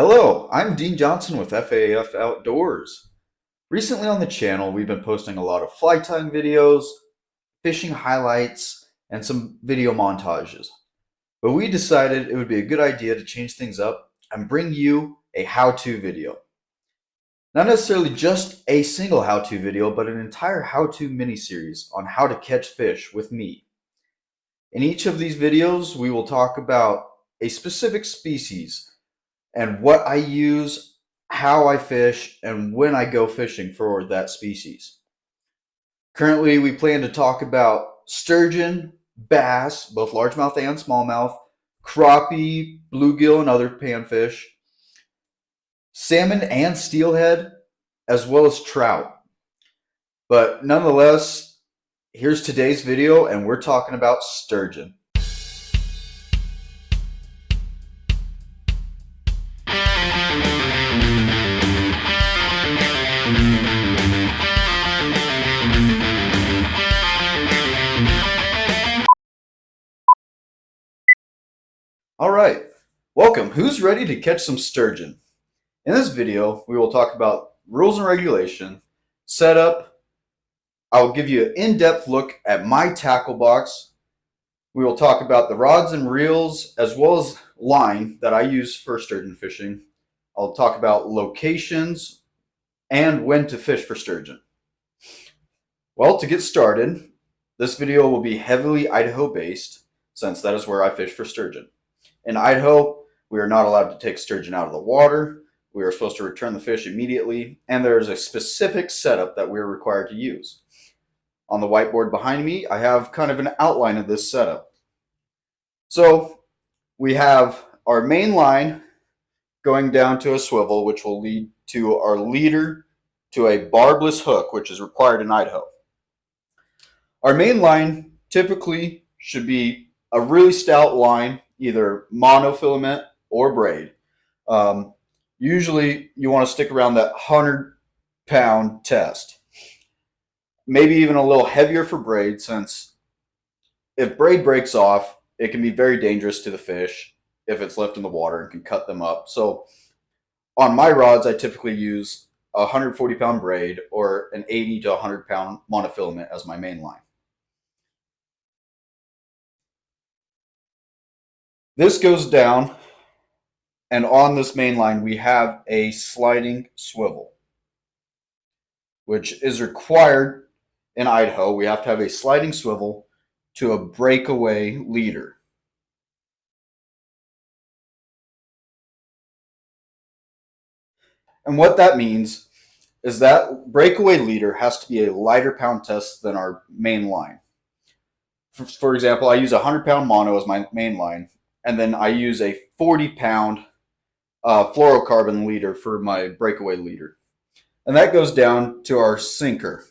Hello, I'm Dean Johnson with FAF Outdoors. Recently on the channel, we've been posting a lot of fly tying videos, fishing highlights, and some video montages. But we decided it would be a good idea to change things up and bring you a how-to video. Not necessarily just a single how-to video, but an entire how-to mini-series on how to catch fish with me. In each of these videos, we will talk about a specific species and what I use, how I fish, and when I go fishing for that species. Currently, we plan to talk about sturgeon, bass, both largemouth and smallmouth, crappie, bluegill, and other panfish, salmon and steelhead, as well as trout. But nonetheless, here's today's video, and we're talking about sturgeon. All right, welcome. Who's ready to catch some sturgeon? In this video, we will talk about rules and regulation, setup. I will give you an in-depth look at my tackle box. We will talk about the rods and reels as well as line that I use for sturgeon fishing. I'll talk about locations and when to fish for sturgeon. Well, to get started, this video will be heavily Idaho based since that is where I fish for sturgeon. In Idaho, we are not allowed to take sturgeon out of the water. We are supposed to return the fish immediately, and there is a specific setup that we are required to use. On the whiteboard behind me, I have kind of an outline of this setup. So we have our main line going down to a swivel, which will lead to our leader to a barbless hook, which is required in Idaho. Our main line typically should be a really stout line, either monofilament or braid. Usually you want to stick around that 100-pound test. Maybe even a little heavier for braid, since if braid breaks off, it can be very dangerous to the fish if it's left in the water and can cut them up. So on my rods, I typically use a 140-pound braid or an 80 to 100-pound monofilament as my main line. This goes down, and on this main line we have a sliding swivel, which is required in Idaho. We have to have a sliding swivel to a breakaway leader. And what that means is that breakaway leader has to be a lighter pound test than our main line. For example, I use a 100-pound mono as my main line, and then I use a 40-pound fluorocarbon leader for my breakaway leader. And that goes down to our sinker.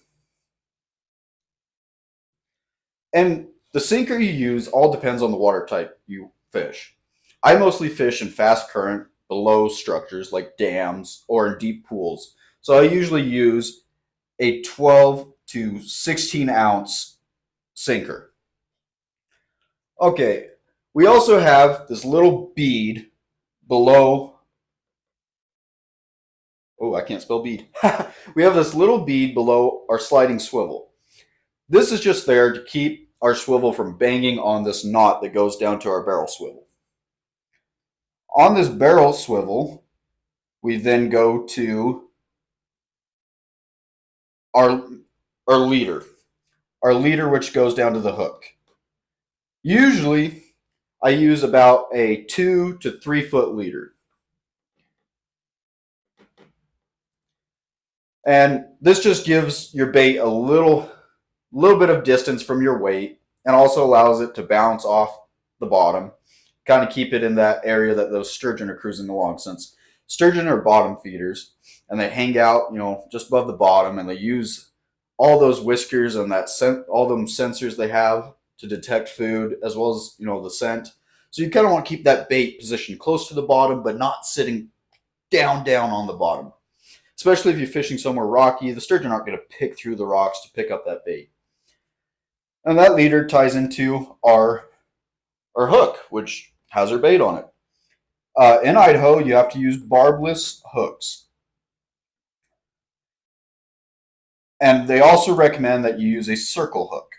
And the sinker you use all depends on the water type you fish. I mostly fish in fast current, below structures like dams or in deep pools. So I usually use a 12 to 16 ounce sinker. Okay. We also have this little bead below. Oh, I can't spell bead. We have this little bead below our sliding swivel. This is just there to keep our swivel from banging on this knot that goes down to our barrel swivel. On this barrel swivel, we then go to our leader. Our leader, which goes down to the hook. Usually, I use about a 2 to 3 foot leader. And this just gives your bait a little bit of distance from your weight, and also allows it to bounce off the bottom, kind of keep it in that area that those sturgeon are cruising along, since sturgeon are bottom feeders and they hang out, just above the bottom, and they use all those whiskers and all them sensors they have to detect food, as well as the scent. So you kind of want to keep that bait positioned close to the bottom, but not sitting down on the bottom. Especially if you're fishing somewhere rocky, the sturgeon aren't going to pick through the rocks to pick up that bait. And that leader ties into our hook, which has our bait on it. In Idaho, you have to use barbless hooks. And they also recommend that you use a circle hook.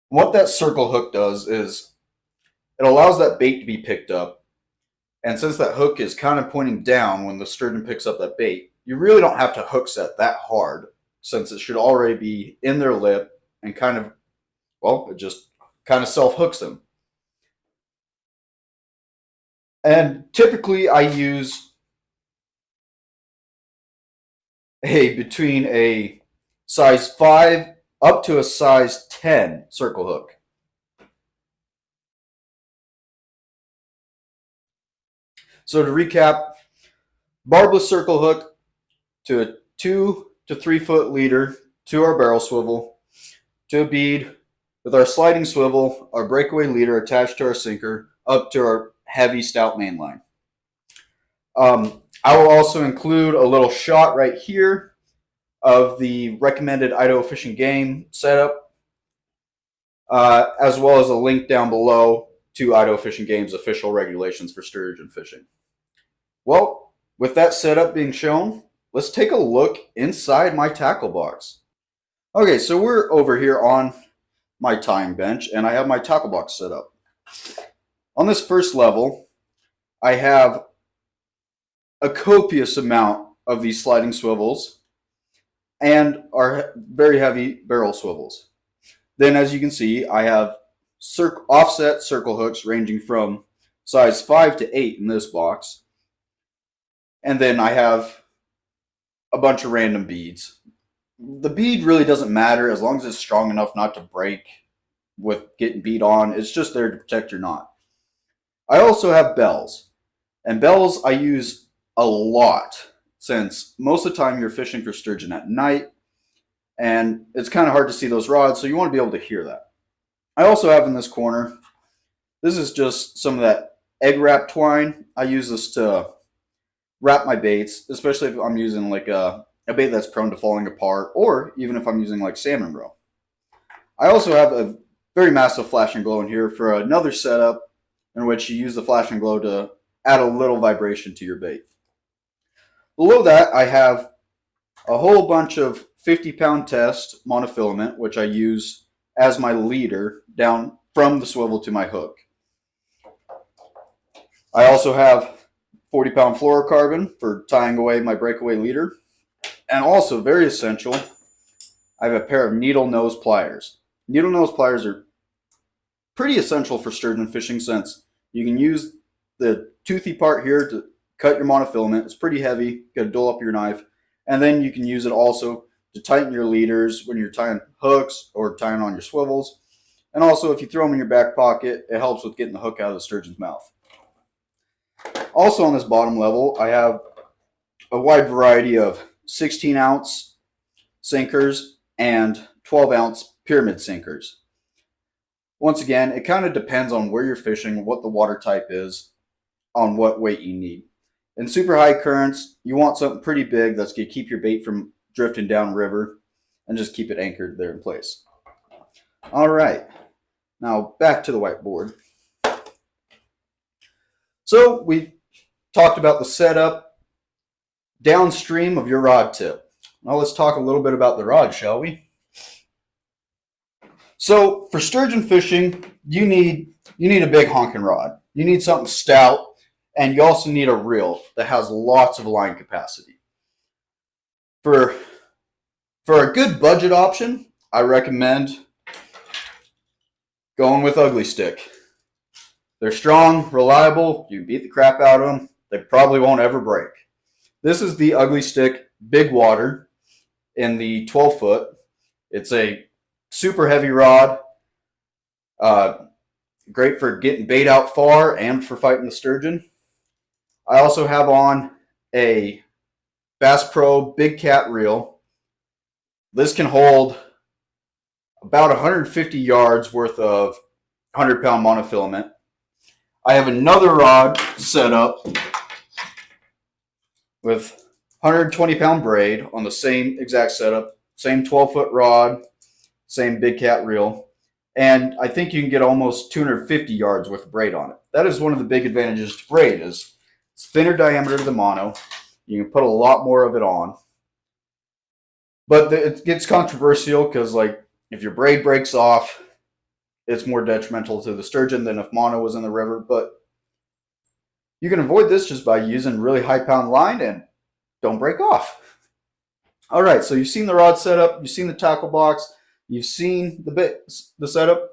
What that circle hook does is it allows that bait to be picked up. And since that hook is kind of pointing down when the sturgeon picks up that bait, you really don't have to hook set that hard, since it should already be in their lip and kind of, well, it just kind of self-hooks them. And typically I use between a size 5 up to a size 10 circle hook. So to recap, barbless circle hook to a 2 to 3 foot leader to our barrel swivel, to a bead with our sliding swivel, our breakaway leader attached to our sinker, up to our heavy stout mainline. I will also include a little shot right here of the recommended Idaho Fish and Game setup, as well as a link down below to Idaho Fish and Game's official regulations for sturgeon fishing. Well, with that setup being shown, let's take a look inside my tackle box. Okay, so we're over here on my tying bench, and I have my tackle box set up. On this first level, I have a copious amount of these sliding swivels and our very heavy barrel swivels. Then, as you can see, I have offset circle hooks ranging from size 5 to 8 in this box. And then I have a bunch of random beads. The bead really doesn't matter as long as it's strong enough not to break with getting beat on. It's just there to protect your knot. I also have bells. And bells I use a lot, since most of the time you're fishing for sturgeon at night and it's kind of hard to see those rods, so you want to be able to hear that. I also have in this corner, this is just some of that egg wrap twine. I use this to wrap my baits, especially if I'm using like a bait that's prone to falling apart, or even if I'm using like salmon roe. I also have a very massive flash and glow in here for another setup in which you use the flash and glow to add a little vibration to your bait. Below that, I have a whole bunch of 50-pound test monofilament, which I use as my leader down from the swivel to my hook. I also have 40-pound fluorocarbon for tying away my breakaway leader. And also, very essential, I have a pair of needle nose pliers. Needle nose pliers are pretty essential for sturgeon fishing, since you can use the toothy part here to cut your monofilament. It's pretty heavy. You got to dull up your knife. And then you can use it also to tighten your leaders when you're tying hooks or tying on your swivels. And also, if you throw them in your back pocket, it helps with getting the hook out of the sturgeon's mouth. Also on this bottom level, I have a wide variety of 16-ounce sinkers and 12-ounce pyramid sinkers. Once again, it kind of depends on where you're fishing, what the water type is, on what weight you need. In super high currents, you want something pretty big that's going to keep your bait from drifting down river and just keep it anchored there in place. All right, now back to the whiteboard. So we talked about the setup downstream of your rod tip. Now let's talk a little bit about the rod, shall we? So for sturgeon fishing, you need a big honking rod. You need something stout. And you also need a reel that has lots of line capacity. For a good budget option, I recommend going with Ugly Stick. They're strong, reliable, you can beat the crap out of them. They probably won't ever break. This is the Ugly Stick Big Water in the 12 foot. It's a super heavy rod. Great for getting bait out far and for fighting the sturgeon. I also have on a Bass Pro Big Cat reel. This can hold about 150 yards worth of 100-pound monofilament. I have another rod set up with 120-pound braid on the same exact setup, same 12-foot rod, same Big Cat reel. And I think you can get almost 250 yards worth of braid on it. That is one of the big advantages to braid is it's thinner diameter to the mono. You can put a lot more of it on. But it gets controversial because, like, if your braid breaks off, it's more detrimental to the sturgeon than if mono was in the river. But you can avoid this just by using really high pound line and don't break off. All right, so you've seen the rod setup, you've seen the tackle box, you've seen the setup.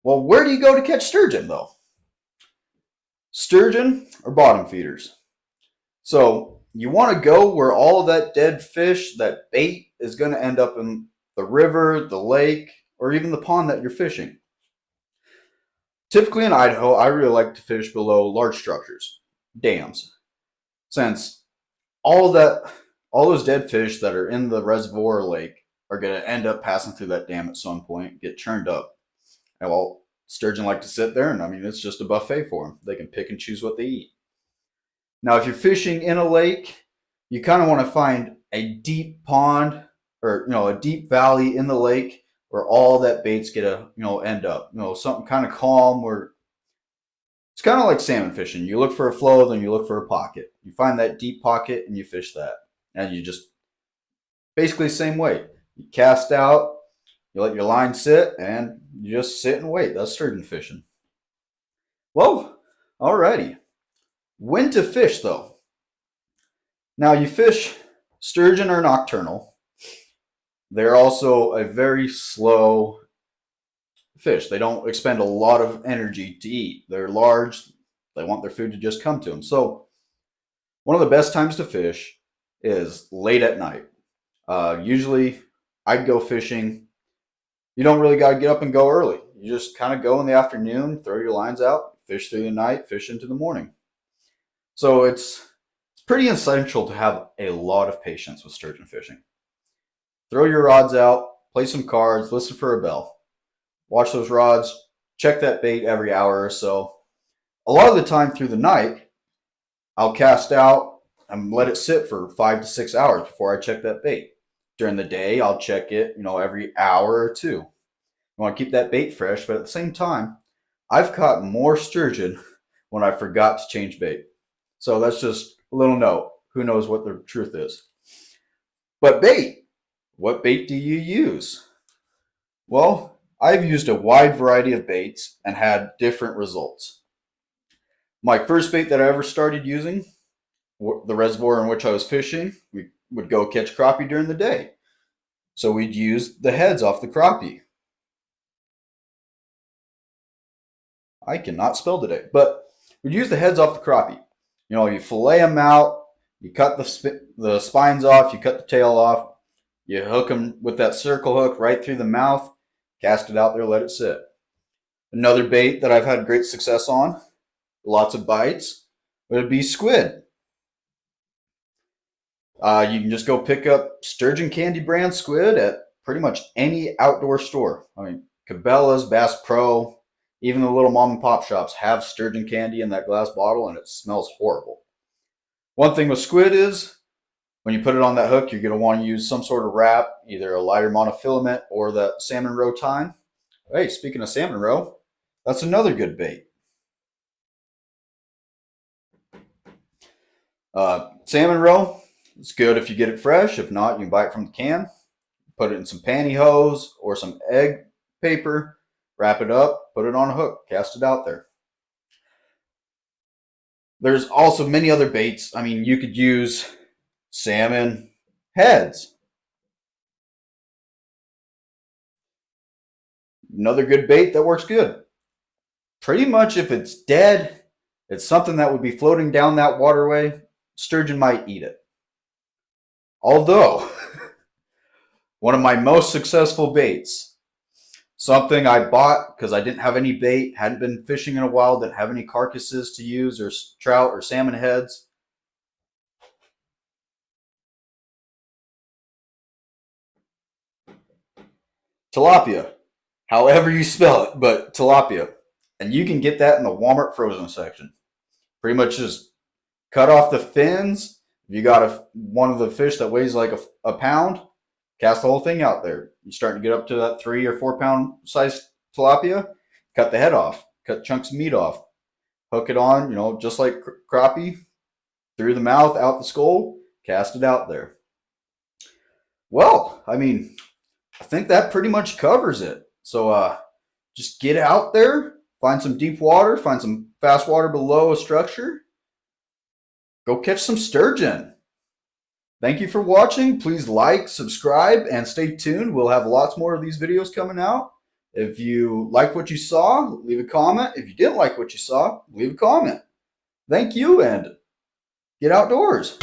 Well, where do you go to catch sturgeon, though? Sturgeon are bottom feeders. So you want to go where all of that dead fish, that bait, is going to end up in the river, the lake, or even the pond that you're fishing. Typically in Idaho, I really like to fish below large structures, dams, since all those dead fish that are in the reservoir or lake are going to end up passing through that dam at some point, get churned up. And well, sturgeon like to sit there, and I mean, it's just a buffet for them. They can pick and choose what they eat. Now, if you're fishing in a lake, you kind of want to find a deep pond or a deep valley in the lake where all that bait's gonna end up. Something kind of calm where it's kind of like salmon fishing. You look for a flow, then you look for a pocket. You find that deep pocket and you fish that. And you just basically the same way. You cast out, you let your line sit, and you just sit and wait. That's sturgeon fishing. Well, alrighty. When to fish, though? Now, you fish sturgeon are nocturnal. They're also a very slow fish. They don't expend a lot of energy to eat. They're large. They want their food to just come to them. So one of the best times to fish is late at night. Usually I'd go fishing. You don't really got to get up and go early. You just kind of go in the afternoon, throw your lines out, fish through the night, fish into the morning. So it's pretty essential to have a lot of patience with sturgeon fishing. Throw your rods out, play some cards, listen for a bell. Watch those rods, check that bait every hour or so. A lot of the time through the night, I'll cast out and let it sit for 5 to 6 hours before I check that bait. During the day, I'll check it, every hour or two. I want to keep that bait fresh, but at the same time, I've caught more sturgeon when I forgot to change bait. So that's just a little note. Who knows what the truth is? But bait. What bait do you use? Well, I've used a wide variety of baits and had different results. My first bait that I ever started using, the reservoir in which I was fishing, we would go catch crappie during the day. So we'd use the heads off the crappie. I cannot spell today, but we'd use the heads off the crappie. You fillet them out, you cut the spines off, you cut the tail off, you hook them with that circle hook right through the mouth, cast it out there, let it sit. Another bait that I've had great success on, lots of bites, would be squid. You can just go pick up Sturgeon Candy brand squid at pretty much any outdoor store. I mean, Cabela's, Bass Pro, even the little mom and pop shops have Sturgeon Candy in that glass bottle, and it smells horrible. One thing with squid is when you put it on that hook, you're going to want to use some sort of wrap, either a lighter monofilament or the salmon roe tine. Hey, speaking of salmon roe, that's another good bait. Salmon roe, it's good if you get it fresh. If not, you can buy it from the can. Put it in some pantyhose or some egg paper, wrap it up, put it on a hook, cast it out there. There's also many other baits. I mean, you could use salmon heads. Another good bait that works good. Pretty much if it's dead, it's something that would be floating down that waterway, sturgeon might eat it. Although, one of my most successful baits, something I bought because I didn't have any bait, hadn't been fishing in a while, didn't have any carcasses to use or trout or salmon heads. Tilapia, however you spell it, but tilapia. And you can get that in the Walmart frozen section. Pretty much just cut off the fins. If you got one of the fish that weighs like a pound, cast the whole thing out there. you're starting to get up to that 3 or 4 pound size tilapia, cut the head off, cut chunks of meat off, hook it on, just like crappie, through the mouth, out the skull, cast it out there. Well, I mean, I think that pretty much covers it. So just get out there, find some deep water, find some fast water below a structure, go catch some sturgeon. Thank you for watching. Please like, subscribe, and stay tuned. We'll have lots more of these videos coming out. If you like what you saw, leave a comment. If you didn't like what you saw, leave a comment. Thank you, and get outdoors.